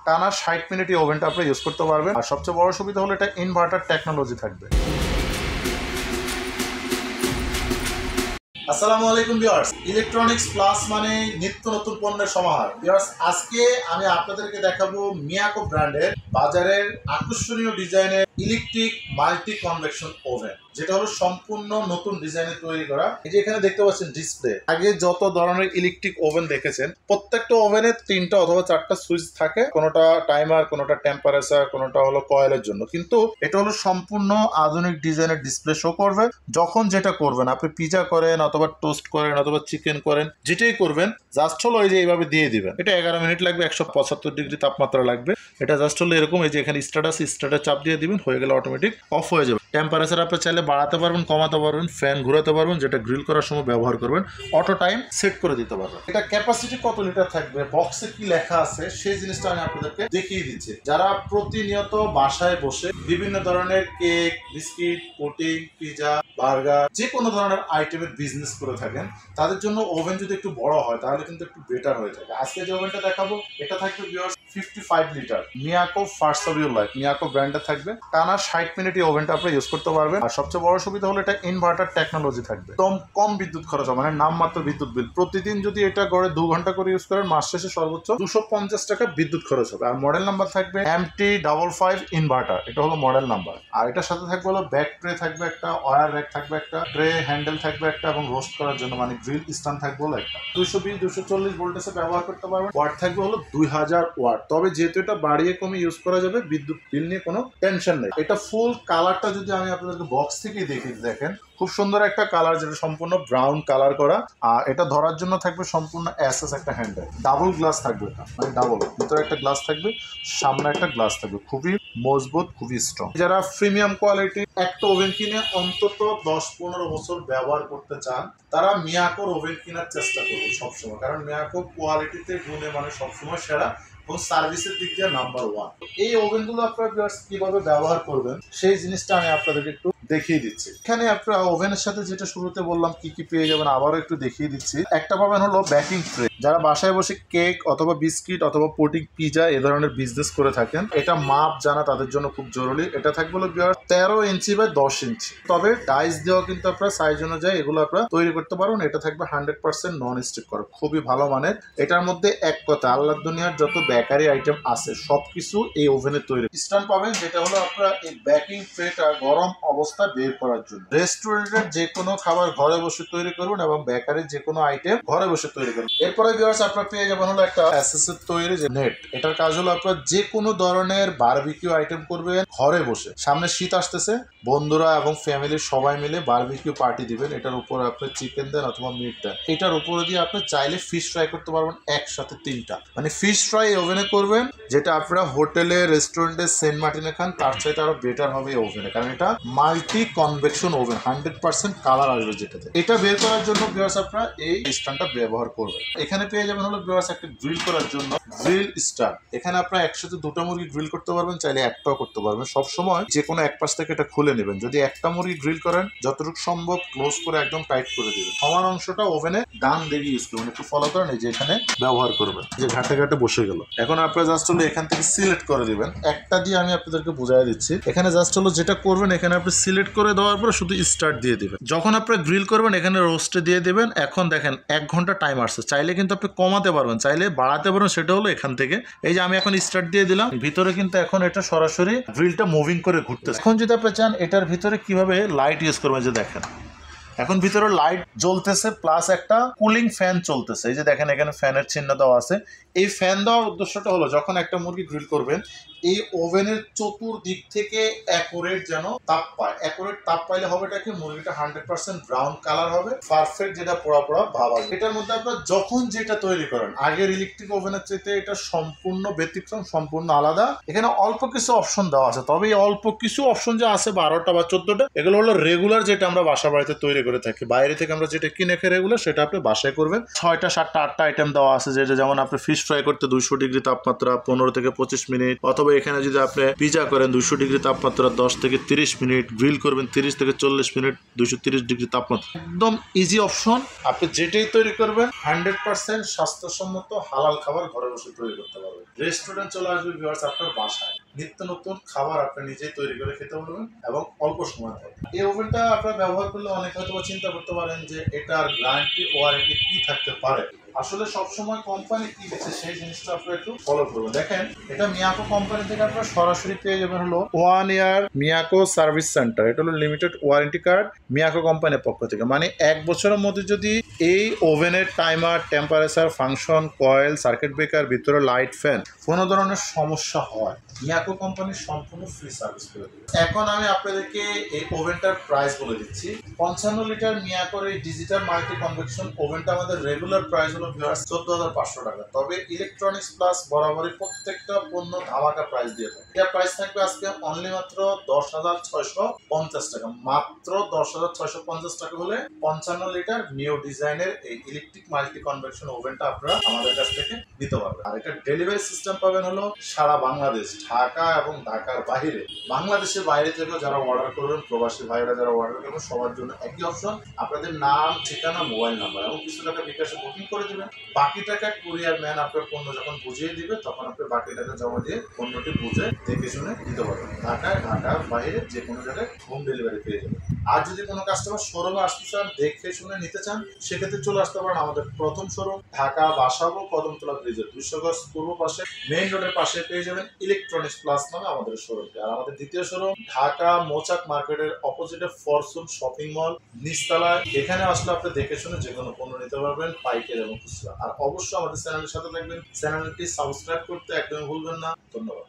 টানা 60 মিনিট এই ওভেনটা আপনি ইউজ করতে পারবেন। আর সবচেয়ে বড় সুবিধা হলো এটা ইনভার্টার টেকনোলজি থাকবে। আসসালামু আলাইকুম ভিউয়ার্স, ইলেকট্রনিক্স প্লাস মানে নিত্য নতুন পণ্যের সমাহার। ভিউয়ার্স, আজকে আমি আপনাদেরকে দেখাবো মিয়াকো ব্র্যান্ডের বাজারের আকর্ষণীয় ডিজাইনের ইলেকট্রিক মাল্টি কনভেকশন ওভেন, যেটা হলো সম্পূর্ণ নতুন ডিজাইনে তৈরি করা। এই যে এখানে দেখতে পাচ্ছেন ডিসপ্লে। আগে যত ধরনের ইলেকট্রিক ওভেন দেখেছেন, প্রত্যেকটা ওভেনে 3টা অথবা 4টা সুইচ থাকে, কোনোটা টাইমার, কোনোটা টেম্পারেচার, কোনোটা হলো কয়েলের জন্য। কিন্তু এটা হলো সম্পূর্ণ আধুনিক ডিজাইনের ডিসপ্লে শো করবে। যখন যেটা করবেন, আপনি পিজা করেন অথবা টোস্ট করেন অথবা চিকেন করেন, যেটাই করবেন জাস্ট হলো এই যে এইভাবে দিয়ে দিবেন। এটা 11 মিনিট লাগবে, 175 ডিগ্রি তাপমাত্রা লাগবে। এটা জাস্ট হলো এরকম, এই যে এখানে স্টার্টার চাপ দিয়ে দিবেন, হয়ে গেলে অটোমেটিক অফ হয়ে যাবে। টেম্পারেচার আপনি চাইলে বাড়াতে পারবেন, কমাতে পারবেন, ফ্যান ঘুরাতে পারবেন, যেটা গ্রিল করার সময় ব্যবহার করবেন। অটো টাইম সেট করে দিতে পারবেন। এটা ক্যাপাসিটি কত লিটার থাকবে, বক্সে কি লেখা আছে সেই জিনিসটা আমি আপনাদেরকে দেখিয়ে দিচ্ছি। যারা প্রতিনিয়ত বাসায় বসে বিভিন্ন ধরনের cake, biscuit, pudding, pizza, burger, যে কোনো ধরনের আইটেমের বিজনেস করে থাকেন, তাদের জন্য ওভেন যদি একটু বড় হয় তাহলে কিন্তু একটু বেটার হয়ে থাকে। আজকে যে ওভেনটা দেখাবো এটা থাকবে 55 litre, Miyako first of your life, Miyako ব্র্যান্ডের থাকবে। টানা 60 মিনিট এই ওভেনটা আপনি ইউজ করতে পারবেন। আর সবচেয়ে বড় সুবিধা হলো এটা ইনভার্টার টেকনোলজি থাকবে। কম বিদ্যুৎ খরচ হবে, মানে নামমাত্র বিদ্যুৎ বিল। প্রতিদিন যদি এটা গড়ে 2 ঘন্টা করে ইউজ করেন, মাস শেষে সর্বোচ্চ 250 টাকা বিদ্যুৎ খরচ হবে। আর মডেল নাম্বার থাকবে MT55 ইনভার্টার, এটা হলো মডেল নাম্বার। আর এটার সাথে থাকবে হলো ব্যাক ট্রে থাকবে একটা, ওয়্যার র্যাক থাকবে একটা, ট্রে হ্যান্ডেল থাকবে একটা, এবং রোস্ট করার জন্য মানে গ্রিল স্ট্যান্ড থাকবে হলো একটা। 220-240 ভোল্টেজে ব্যবহার করতে পারবেন। ওয়াট থাকবে হলো 2000 ওয়াট। তবে যেহেতু এটা বাড়িয়ে কমে ইউজ করা যাবে, বিদ্যুৎ বিল নিয়ে কোনো টেনশন নেই। এটা ফুল কালারটা যদি আমি আপনাদেরকে বক্স থেকেই দেখেন, খুব সুন্দর একটা কালার, যেটা সম্পূর্ণ ব্রাউন কালার করা। আর এটা ধরার জন্য থাকবে সম্পূর্ণ এসএস একটা হ্যান্ডেল, ডাবল গ্লাস থাকবে। এটা মানে ডাবল, ভিতরে একটা গ্লাস থাকবে, সামনে একটা গ্লাস থাকবে, খুবই মজবুত, খুবই স্ট্রং। যারা প্রিমিয়াম কোয়ালিটি একটা ওভেন কিনে অন্তত 10-15 বছর ব্যবহার করতে চান, তারা মিয়াকোর ওভেন কেনার চেষ্টা করবে সবসময়। কারণ মিয়াকো কোয়ালিটিতে, গুণে মানে সবসময় সেরা এবং সার্ভিসের দিক দিয়ে নাম্বার 1। এই ওভেনগুলো আপনারা কিভাবে ব্যবহার করবেন সেই জিনিসটা আমি আপনাদেরকে একটু দেখিয়ে দিচ্ছি। এখানে আপনারা ওভেনের সাথে যেটা শুরুতে বললাম কি কি পেয়ে যাবেন, আবারও একটু দেখিয়ে দিচ্ছি। একটা পাবেন হলো বেকিং ট্রে। যারা বাসায় বসে কেক অথবা বিস্কিট অথবা পুডিং, পিজা এ ধরনের বিজনেস করে থাকেন, এটা মাপ জানা তাদের জন্য খুব জরুরি। এটা থাকবে হলো 13 ইঞ্চি বাই 10 ইঞ্চি। তবে ডাইস দেওয়া কিন্তু আপনারা সাইজ অনুযায়ী এগুলো আপনারা তৈরি করতে পারবেন। এটা থাকবে 100% নন স্টিক করা, খুবই ভালো মানের। এটার মধ্যে এক কথা, আল্লাহর দুনিয়ার যত বেকারি আইটেম আছে সবকিছু এই ওভেনে তৈরি। স্ট্যান্ড পাবেন, যেটা হলো আপনারা এই বেকিং ট্রেটা গরম অবস্থা বের করার জন্য। রেস্টুরেন্টের যে কোনো খাবার ঘরে বসে তৈরি করুন এবং বেকারির যে কোনো আইটেম ঘরে বসে তৈরি করুন। এরপরে ভিউয়ার্স, আপনারা পেয়ে যাবেন হলো একটা এসএসের তৈরি যে নেট। এটার কাজ হলো আপনারা যে কোনো ধরনের বারবিকিউ আইটেম করবেন ঘরে বসে। সামনে শীত আসতেছে, বন্ধুরা এবং ফ্যামিলির সবাই মিলে বারবিকিউ পার্টি দিবেন। এটার উপরে আপনি চিকেন দেন অথবা মিট দেন। এটার উপরে দিয়ে আপনি চাইলে ফিশ ফ্রাই করতে পারবেন একসাথে 3টা। মানে ফিশ ফ্রাই ওভেনে করবেন, যেটা আপনারা হোটেলে, রেস্টুরেন্টে, সেন্ট মার্টিনে খান, তার চাইতে আরো বেটার হবে এই ওভেনে। কারণ এটা মাল্টি কনভেকশন ওভেন, 100% কালার আসবে যেটাতে। এটা বের করার জন্য ভিউয়ার্স আপনারা এই স্ট্যান্ডটা ব্যবহার করবেন। এখানে পেয়ে যাবেন হলো ভিউয়ার্স একটা গ্রিল করার জন্য গ্রিল স্ট্যান্ড। এখানে আপনারা একসাথে 2টা মুরগি গ্রিল করতে পারবেন, চাইলে একটাও করতে পারবেন। সবসময় যে কোনো এক পাশ থেকে এটা খুলে নেবেন। যদি একটা মুরগি গ্রিল করেন, যতটুকু সম্ভব ক্লোজ করে একদম টাইট করে দিবেন। সমান অংশটা ওভেনে ডান দিকে ইউজ করবেন। একটু ফলো করেন, এই যে এখানে ব্যবহার করবেন। যে ঘাটে ঘাটে বসে গেল। এখন আপনারা জাস্ট হলো এখান থেকে সিলেক্ট করে দিবেন। একটা দিয়ে আমি আপনাদেরকে বুঝাই দিচ্ছি। এখানে জাস্ট হলো যেটা করবেন, এখানে আপনি সিলেক্ট করে দেওয়ার পরে শুধু স্টার্ট দিয়ে দিবেন। যখন আপনি গ্রিল করবেন, এখানে রোস্টে দিয়ে দিবেন। এখন দেখেন 1 ঘন্টা টাইম আসছে। চাইলে কিন্তু আপনি কমাতে পারবেন, চাইলে বাড়াতে পারবেন। সেটা হলো এখান থেকে, এই যে আমি এখন স্টার্ট দিয়ে দিলাম, ভিতরে কিন্তু এখন এটা সরাসরি গ্রিলটা মুভিং করে ঘুরতেছে। এখন যদি আপনি চান এটার ভিতরে কিভাবে লাইট ইউজ করবেন, যে দেখেন এখন ভিতরে লাইট জ্বলতেছে, প্লাস একটা কুলিং ফ্যান চলতেছে। এই যে দেখেন এখানে ফ্যানের চিহ্ন দেওয়া আছে। এই ফ্যান দেওয়ার উদ্দেশ্যটা হলো, যখন একটা মুরগি গ্রিল করবেন, এই ওভেনের চতুর্দিক থেকে অ্যাকুরেট যেন তাপ পায়। অ্যাকুরেট তাপ পাইলে হবে এটা কি, মুরগিটা 100% ব্রাউন কালার হবে, পারফেক্ট, যেটা পোড়া পোড়া ভাব আসবে। এটার মধ্যে আপনারা যখন যেটা তৈরি করেন, আগের ইলেকট্রিক ওভেনের চাইতে এটা সম্পূর্ণ ব্যতিক্রম, সম্পূর্ণ আলাদা। এখানে অল্প কিছু অপশন দেওয়া আছে। তবে এই অল্প কিছু অপশন যে আছে 12টা বা 14টা, এগুলো হলো রেগুলার, যেটা আমরা বাসা বাড়িতে তৈরি তৈরি করে থাকি। বাইরে থেকে আমরা যেটা কিনে খাই রেগুলার সেটা আপনি বাসায় করবেন। 6টা 7টা 8টা আইটেম দেওয়া আছে, যেটা যেমন আপনি ফিশ ফ্রাই করতে 200 ডিগ্রি তাপমাত্রা 15 থেকে 25 মিনিট, অথবা এখানে যদি আপনি পিজা করেন 200 ডিগ্রি তাপমাত্রা 10 থেকে 30 মিনিট, গ্রিল করবেন 30 থেকে 40 মিনিট 230 ডিগ্রি তাপমাত্রা। একদম ইজি অপশন, আপনি যেটাই তৈরি করবেন 100% স্বাস্থ্যসম্মত হালাল খাবার ঘরে বসে তৈরি করতে পারবেন। রেস্টুরেন্ট চলে আসবে ভিউয়ার্স আপনার বাসায়, নিত্য নতুন খাবার আপনি নিজেই তৈরি করে খেতে পারবেন এবং অল্প সময় হবে। এই ওভেনটা আপনারা ব্যবহার করলে অনেক হয়তো চিন্তা করতে পারেন যে এটার গ্যারান্টি ওয়ারেন্টি কি থাকতে পারে। আসলে সবসময় কোম্পানি কি দিচ্ছে সেই জিনিসটা আপনারা একটু ফলো করবেন। দেখেন, এটা মিয়াকো কোম্পানি থেকে আপনারা সরাসরি পেয়ে যাবেন হলো 1 ইয়ার মিয়াকো সার্ভিস সেন্টার। এটা হলো লিমিটেড ওয়ারেন্টি কার্ড মিয়াকো কোম্পানির পক্ষ থেকে। মানে 1 বছরের মধ্যে যদি এই ওভেনের timer, temperature, function, coil, circuit breaker, ভিতরে লাইট, ফ্যান কোনো ধরনের সমস্যা হয়, মিয়াকো কোম্পানি সম্পূর্ণ ফ্রি সার্ভিস করে দেবে। এখন আমি আপনাদেরকে এই ওভেনটার প্রাইস বলে দিচ্ছি। 55 লিটার মিয়াকোর এই ডিজিটাল মাল্টি কনভেকশন ওভেনটা আমাদের রেগুলার প্রাইস হলো 14,500 টাকা। তবে ইলেকট্রনিক্স প্লাস বরাবরই প্রত্যেকটা পণ্য ধামাকা প্রাইস দিয়ে থাকে। এটা প্রাইস থাকবে আজকে অনলি মাত্র 10,650 টাকা। মাত্র 10,650 টাকা হলে 55 লিটার নিউ ডিজাইনের এই ইলেকট্রিক মাল্টি কনভেকশন ওভেনটা আপনারা আমাদের কাছ থেকে নিতে পারবেন। আর এটা ডেলিভারি সিস্টেম পাবেন হলো সারা বাংলাদেশ, ঢাকা এবং ঢাকার বাইরে। বাংলাদেশের বাইরে থেকে যারা অর্ডার করবেন, প্রবাসী ভাইরা যারা অর্ডার করবেন, সবার জন্য একই অপশন। আপনাদের নাম, ঠিকানা, মোবাইল নাম্বার এবং কিছু টাকা বিকাশে বুকিং করে দিবেন। বাকি টাকা কুরিয়ার ম্যান আপনার পণ্য যখন বুঝিয়ে দিবে তখন আপনি বাকি টাকা জমা দিয়ে পণ্যটি বুঝে দেখে শুনে দিতে পারবেন। ঢাকায়, ঢাকার বাইরে যে কোনো জায়গায় হোম ডেলিভারি পেয়ে যাবেন। আর যদি কোনো কাস্টমার শোরুমে আসতে চান, দেখে শুনে নিতে চান, সেক্ষেত্রে চলে আসতে পারেন আমাদের প্রথম শোরুম ঢাকা বাসাবো কদমতলা ব্রিজের 200 গজ পূর্ব পাশে মেইন রোডের পাশে পেয়ে যাবেন ইলেকট্রনিক্স প্লাস নামে আমাদের শোরুমটি। আর আমাদের দ্বিতীয় শোরুম ঢাকা মৌচাক মার্কেটের অপোজিটে ফরচুন শপিং মল নিচতলায়। এখানে আসলে আপনি দেখে শুনে যে কোনো পণ্য নিতে পারবেন, পাইকারি এবং খুচরা। আর অবশ্যই আমাদের চ্যানেলের সাথে থাকবেন, চ্যানেলটি সাবস্ক্রাইব করতে একদমই ভুলবেন না। ধন্যবাদ।